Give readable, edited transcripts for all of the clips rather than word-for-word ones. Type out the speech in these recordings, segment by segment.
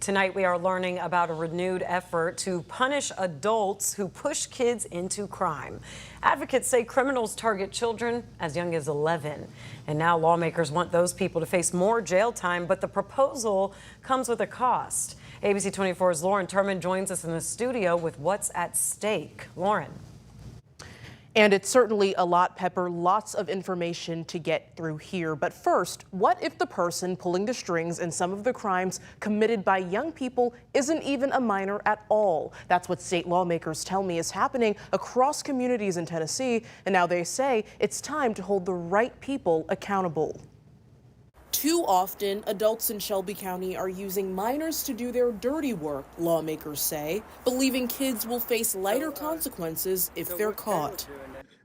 Tonight, we are learning about a renewed effort to punish adults who push kids into crime. Advocates say criminals target children as young as 11. And now lawmakers want those people to face more jail time, but the proposal comes with a cost. ABC 24's Lauren Turman joins us in the studio with what's at stake. Lauren. And it's certainly a lot, Pepper, lots of information to get through here. But first, what if the person pulling the strings in some of the crimes committed by young people isn't even a minor at all? That's what state lawmakers tell me is happening across communities in Tennessee. And now they say it's time to hold the right people accountable. Too often, adults in Shelby County are using minors to do their dirty work, lawmakers say, believing kids will face lighter consequences if they're caught.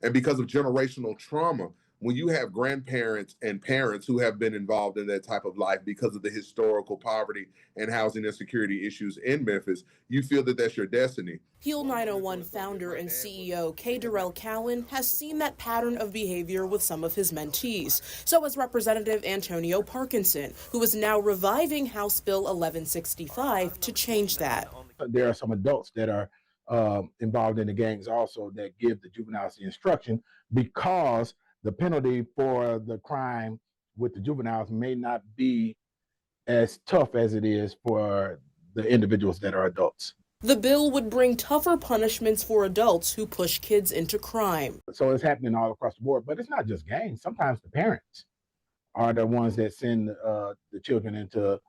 And because of generational trauma, when you have grandparents and parents who have been involved in that type of life because of the historical poverty and housing insecurity issues in Memphis, you feel that that's your destiny. Heal 901 founder and CEO K. Darrell Cowan has seen that pattern of behavior with some of his mentees. So has Representative Antonio Parkinson, who is now reviving House Bill 1165 to change that. There are some adults that are involved in the gangs also that give the juveniles the instruction, because the penalty for the crime with the juveniles may not be as tough as it is for the individuals that are adults. The bill would bring tougher punishments for adults who push kids into crime. So it's happening all across the board, but it's not just gangs. Sometimes the parents are the ones that send the children into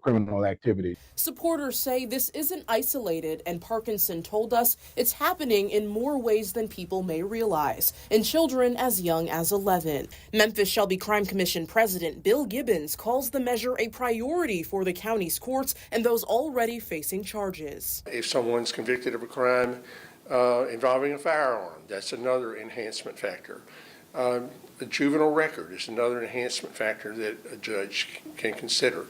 criminal activity. Supporters say this isn't isolated, and Parkinson told us it's happening in more ways than people may realize, in children as young as 11. Memphis Shelby Crime Commission President Bill Gibbons calls the measure a priority for the county's courts and those already facing charges. If someone's convicted of a crime involving a firearm, that's another enhancement factor. A juvenile record is another enhancement factor that a judge can consider.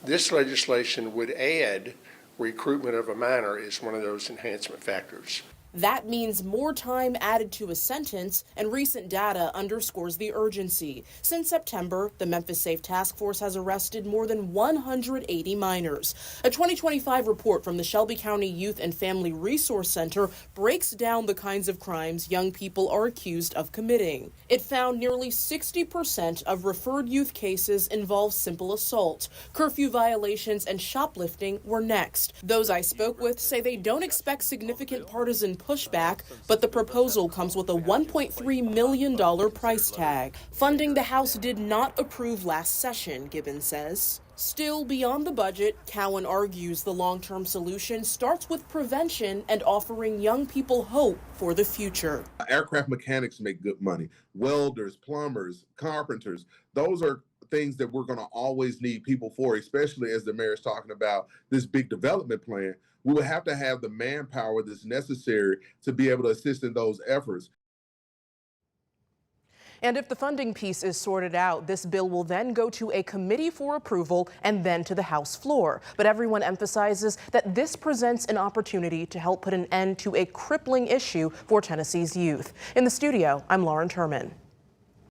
This legislation would add recruitment of a minor as one of those enhancement factors. That means more time added to a sentence, and recent data underscores the urgency. Since September, the Memphis Safe Task Force has arrested more than 180 minors. A 2025 report from the Shelby County Youth and Family Resource Center breaks down the kinds of crimes young people are accused of committing. It found nearly 60% of referred youth cases involve simple assault. Curfew violations and shoplifting were next. Those I spoke with say they don't expect significant partisan pushback, but the proposal comes with a $1.3 million price tag. Funding the House did not approve last session, Gibbons says. Still, beyond the budget, Cowan argues the long-term solution starts with prevention and offering young people hope for the future. Aircraft mechanics make good money. Welders, plumbers, carpenters, those are things that we're going to always need people for, especially as the mayor is talking about this big development plan. We would have to have the manpower that's necessary to be able to assist in those efforts. And if the funding piece is sorted out, this bill will then go to a committee for approval and then to the House floor. But everyone emphasizes that this presents an opportunity to help put an end to a crippling issue for Tennessee's youth. In the studio, I'm Lauren Turman.